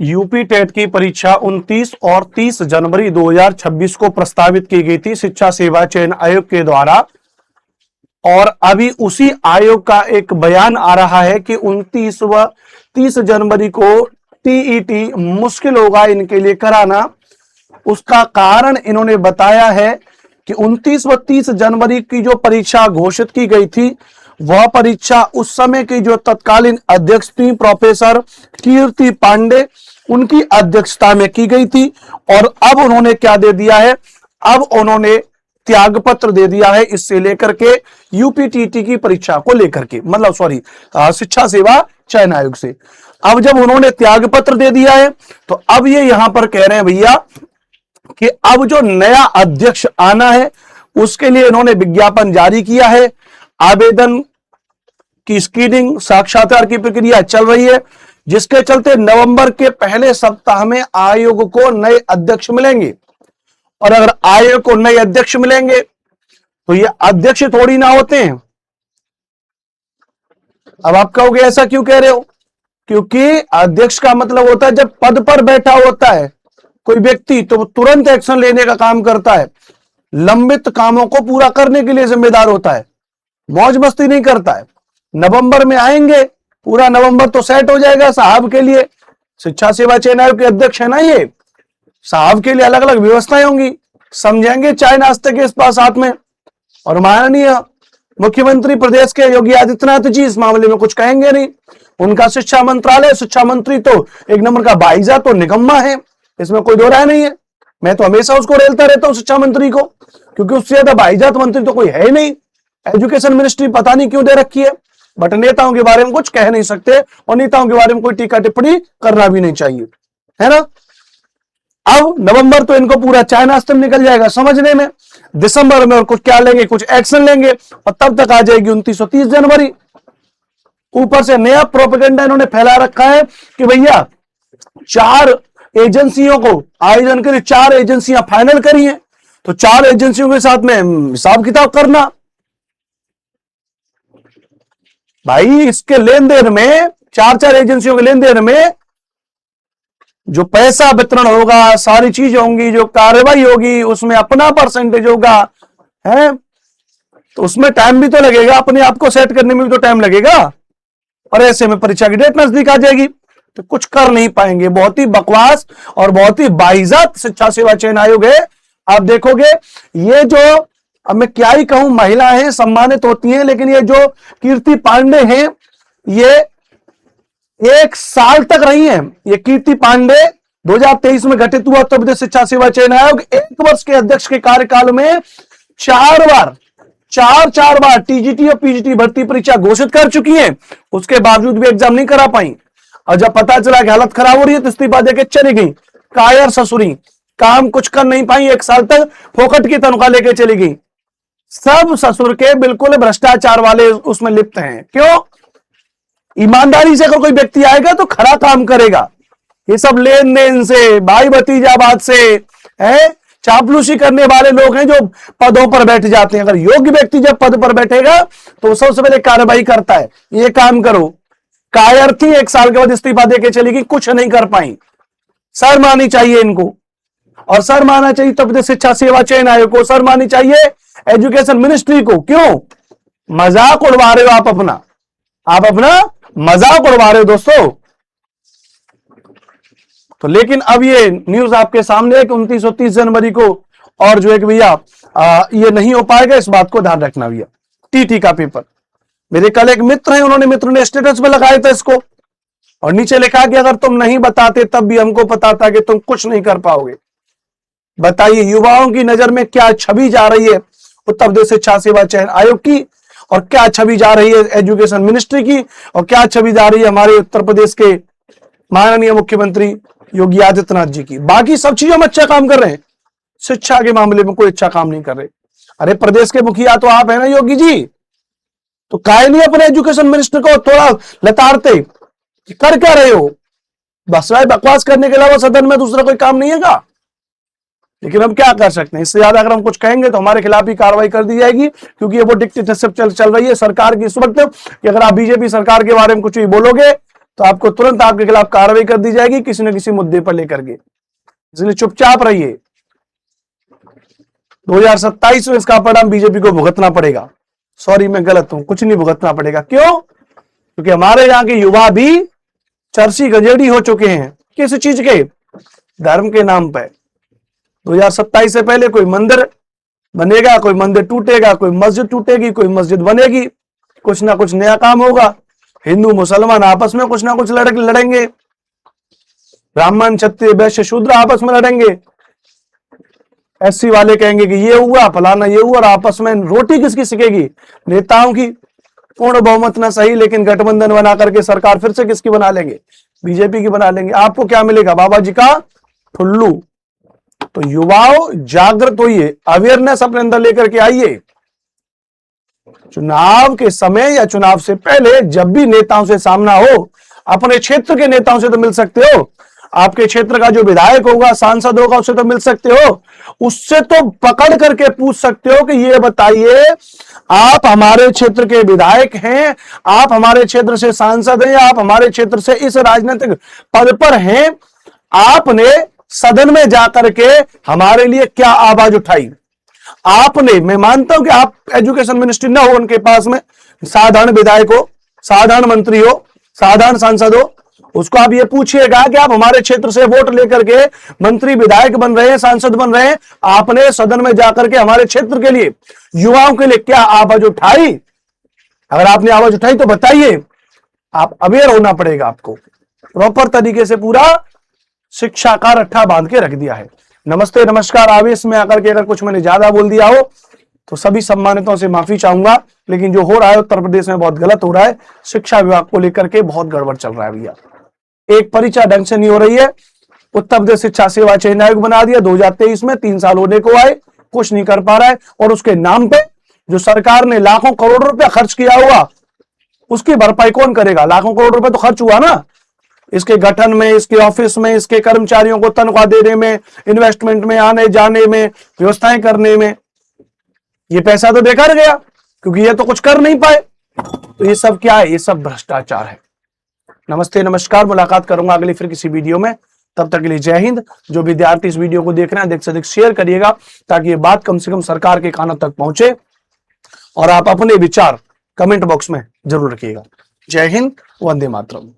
UP TET की परीक्षा 29 और 30 जनवरी 2026 को प्रस्तावित की गई थी शिक्षा सेवा चयन आयोग के द्वारा। और अभी उसी आयोग का एक बयान आ रहा है कि 29 व 30 जनवरी को टीईटी मुश्किल होगा इनके लिए कराना। उसका कारण इन्होंने बताया है कि 29 व 30 जनवरी की जो परीक्षा घोषित की गई थी, वह परीक्षा उस समय की जो तत्कालीन अध्यक्ष थी प्रोफेसर कीर्ति पांडे, उनकी अध्यक्षता में की गई थी। और अब उन्होंने क्या दे दिया है, अब उन्होंने त्यागपत्र दे दिया है इससे लेकर के यूपीटीटी की परीक्षा को लेकर के, मतलब सॉरी शिक्षा सेवा चयन आयोग से। अब जब उन्होंने त्यागपत्र दे दिया है तो अब ये यहां पर कह रहे हैं भैया कि अब जो नया अध्यक्ष आना है उसके लिए इन्होंने विज्ञापन जारी किया है। आवेदन की स्क्रीनिंग साक्षात्कार की प्रक्रिया चल रही है, जिसके चलते नवंबर के पहले सप्ताह में आयोग को नए अध्यक्ष मिलेंगे। और अगर आयोग को नए अध्यक्ष मिलेंगे तो ये अध्यक्ष थोड़ी ना होते हैं। अब आप कहोगे ऐसा क्यों कह रहे हो? क्योंकि अध्यक्ष का मतलब होता है जब पद पर बैठा होता है कोई व्यक्ति तो तुरंत एक्शन लेने का काम करता है, लंबित कामों को पूरा करने के लिए जिम्मेदार होता है, मौज मस्ती नहीं करता है। नवंबर में आएंगे, पूरा नवंबर तो सेट हो जाएगा साहब के लिए। शिक्षा सेवा चयन आयोग के अध्यक्ष है ना ये, साहब के लिए अलग अलग व्यवस्थाएं होंगी, समझेंगे चाय नाश्ते के इस पास साथ में। और माननीय मुख्यमंत्री प्रदेश के योगी आदित्यनाथ जी इस मामले में कुछ कहेंगे नहीं। उनका शिक्षा मंत्रालय, शिक्षा मंत्री तो एक नंबर का बाइजा तो निकम्मा है, इसमें कोई दो राय नहीं है। मैं तो हमेशा उसको रेलता रहता हूं शिक्षा मंत्री को, क्योंकि उससे ज्यादा बाइजात मंत्री तो कोई है ही नहीं। एजुकेशन मिनिस्ट्री पता नहीं क्यों दे रखी है, बट नेताओं के बारे में कुछ कह नहीं सकते और नेताओं के बारे में कोई टीका टिप्पणी करना भी नहीं चाहिए, है ना। अब नवंबर तो इनको पूरा चाय नाश्ते में निकल जाएगा समझने में, दिसंबर में और कुछ क्या लेंगे, कुछ एक्शन लेंगे और तब तक आ जाएगी 29 और 30 जनवरी। ऊपर से नया प्रोपेगेंडा इन्होंने फैला रखा है कि भैया 4 एजेंसियों को आयोजन के लिए 4 एजेंसियां फाइनल करी हैं, तो 4 एजेंसियों के साथ में हिसाब किताब करना। भाई इसके लेन देन में 4 एजेंसियों के लेन देन में जो पैसा वितरण होगा, सारी चीजें होंगी, जो कार्रवाई होगी, उसमें अपना परसेंटेज होगा, है तो उसमें टाइम भी तो लगेगा, अपने आप को सेट करने में भी तो टाइम लगेगा। और ऐसे में परीक्षा की डेट नजदीक आ जाएगी तो कुछ कर नहीं पाएंगे। बहुत ही बकवास और बहुत ही बाइजात शिक्षा सेवा चयन आयोग है। आप देखोगे ये जो, अब मैं क्या ही कहूं, महिलाएं सम्मानित होती हैं, लेकिन ये जो कीर्ति पांडे हैं ये 1 साल तक रही हैं। ये कीर्ति पांडे 2023 में गठित हुआ उत्तर प्रदेश शिक्षा सेवा चयन आयोग 1 वर्ष के अध्यक्ष के कार्यकाल में 4 बार टीजीटी और पीजीटी भर्ती परीक्षा घोषित कर चुकी हैं, उसके बावजूद भी एग्जाम नहीं करा पाई। और जब पता चला कि हालत खराब हो रही है तो इस्तीफा देके चली गई, कायर ससुरी, काम कुछ कर नहीं पाई, 1 साल तक फोकट की तनख्वाह लेके चली गई। सब ससुर के बिल्कुल भ्रष्टाचार वाले उसमें लिप्त हैं। क्यों? ईमानदारी से अगर कोई व्यक्ति आएगा तो खरा काम करेगा। ये सब लेन देन से, भाई भतीजाबाद से है, चापलूसी करने वाले लोग हैं जो पदों पर बैठ जाते हैं। अगर योग्य व्यक्ति जब पद पर बैठेगा तो सबसे पहले कार्रवाई करता है, ये काम करो। कायर थी, 1 साल के बाद इस्तीफा देके चली गई, कुछ नहीं कर पाई। सर मानी चाहिए इनको, और सर माना चाहिए उत्तर प्रदेश शिक्षा सेवा चयन आयोग को, सर मानी चाहिए एजुकेशन मिनिस्ट्री को। क्यों? मजाक उड़वा रहे हो आप अपना मजाक उड़वा रहे हो दोस्तों। तो लेकिन अब ये न्यूज आपके सामने है कि 29 और 30 जनवरी को, और जो है कि भैया ये नहीं हो पाएगा, इस बात को ध्यान रखना भैया। टीटी का पेपर, मेरे कल एक मित्र हैं, उन्होंने मित्र ने स्टेटस में लगाया था इसको, और नीचे लिखा कि अगर तुम नहीं बताते तब भी हमको पता था कि तुम कुछ नहीं कर पाओगे। बताइए युवाओं की नजर में क्या छवि जा रही है उत्तर प्रदेश शिक्षा सेवा चयन आयोग की, और क्या छवि जा रही है एजुकेशन मिनिस्ट्री की, और क्या छवि जा रही है हमारे उत्तर प्रदेश के माननीय मुख्यमंत्री योगी आदित्यनाथ जी की। बाकी सब चीजों में अच्छा काम कर रहे हैं, शिक्षा के मामले में कोई अच्छा काम नहीं कर रहे। अरे प्रदेश के मुखिया तो आप है ना योगी जी, तो काहे नहीं अपने एजुकेशन मिनिस्टर को थोड़ा लताड़ते, कर क्या रहे हो? बस बकवास करने के अलावा सदन में दूसरा कोई काम नहीं है का? लेकिन हम क्या कर सकते हैं, इससे ज्यादा अगर हम कुछ कहेंगे तो हमारे खिलाफ ही कार्रवाई कर दी जाएगी, क्योंकि ये वो डिक्टेटरशिप चल रही है सरकार की इस वक्त कि अगर आप बीजेपी सरकार के बारे में कुछ भी बोलोगे तो आपको तुरंत आपके खिलाफ कार्रवाई कर दी जाएगी किसी न किसी मुद्दे पर लेकर के। इसलिए चुपचाप रहिए। 2027 में इसका परिणाम बीजेपी को भुगतना पड़ेगा। सॉरी मैं गलत हूं, कुछ नहीं भुगतना पड़ेगा। क्यों? क्योंकि हमारे यहां के युवा भी चरसी गजेड़ी हो चुके हैं। किस चीज के? धर्म के नाम पर। 2027 से पहले कोई मंदिर बनेगा, कोई मंदिर टूटेगा, कोई मस्जिद टूटेगी, कोई मस्जिद बनेगी, कुछ ना कुछ नया काम होगा। हिंदू मुसलमान आपस में कुछ ना कुछ लड़ेंगे, ब्राह्मण क्षत्रिय वैश्य शूद्र आपस में लड़ेंगे। एससी वाले कहेंगे कि ये हुआ फलाना ये हुआ, और आपस में रोटी किसकी सिकेगी? नेताओं की। पूर्ण बहुमत ना सही, लेकिन गठबंधन बना करके सरकार फिर से किसकी बना लेंगे? बीजेपी की बना लेंगे। आपको क्या मिलेगा? बाबा जी का ठुल्लू। तो युवाओं जागृत होइए, अवेयरनेस अपने अंदर लेकर के आइए। चुनाव के समय या चुनाव से पहले जब भी नेताओं से सामना हो, अपने क्षेत्र के नेताओं से तो मिल सकते हो, आपके क्षेत्र का जो विधायक होगा सांसद होगा उससे तो मिल सकते हो, उससे तो पकड़ करके पूछ सकते हो कि ये बताइए आप हमारे क्षेत्र के विधायक हैं, आप हमारे क्षेत्र से सांसद हैं, आप हमारे क्षेत्र से इस राजनीतिक पद पर हैं, आपने सदन में जाकर के हमारे लिए क्या आवाज उठाई? आपने, मैं मानता हूं कि आप एजुकेशन मिनिस्ट्री ना हो उनके पास में, साधारण विधायक हो, साधारण मंत्री हो, साधारण सांसद हो, उसको आप ये पूछिएगा कि आप हमारे क्षेत्र से वोट लेकर के मंत्री विधायक बन रहे हैं, सांसद बन रहे हैं, आपने सदन में जाकर के हमारे क्षेत्र के लिए, युवाओं के लिए क्या आवाज उठाई? अगर आपने आवाज उठाई तो बताइए। आप अवेयर होना पड़ेगा आपको। प्रॉपर तरीके से पूरा शिक्षा का रट्टा बांध के रख दिया है। नमस्ते नमस्कार। आवेश में आकर के अगर कुछ मैंने ज्यादा बोल दिया हो तो सभी सम्मानितों से माफी चाहूंगा, लेकिन जो हो रहा है उत्तर प्रदेश में बहुत गलत हो रहा है। शिक्षा विभाग को लेकर के बहुत गड़बड़ चल रहा है भैया। एक परीक्षा ढंग से नहीं हो रही है। उत्तर प्रदेश शिक्षा सेवा चयन आयोग बना दिया 2023 में, 3 साल होने को आए, कुछ नहीं कर पा रहा है। और उसके नाम पे जो सरकार ने लाखों करोड़ रुपया खर्च किया हुआ, उसकी भरपाई कौन करेगा? लाखों करोड़ रुपए तो खर्च हुआ ना, इसके गठन में, इसके ऑफिस में, इसके कर्मचारियों को तनख्वाह देने में, इन्वेस्टमेंट में, आने जाने में, व्यवस्थाएं करने में। ये पैसा तो बेकार गया, क्योंकि ये तो कुछ कर नहीं पाए। तो ये सब क्या है? ये सब भ्रष्टाचार है। नमस्ते नमस्कार। मुलाकात करूंगा अगली फिर किसी वीडियो में। तब तक के लिए जय हिंद। जो विद्यार्थी इस वीडियो को देख रहे हैं, अधिक से अधिक शेयर करिएगा, ताकि ये बात कम से कम सरकार के कानों तक पहुंचे। और आप अपने विचार कमेंट बॉक्स में जरूर रखिएगा। जय हिंद, वंदे मातरम।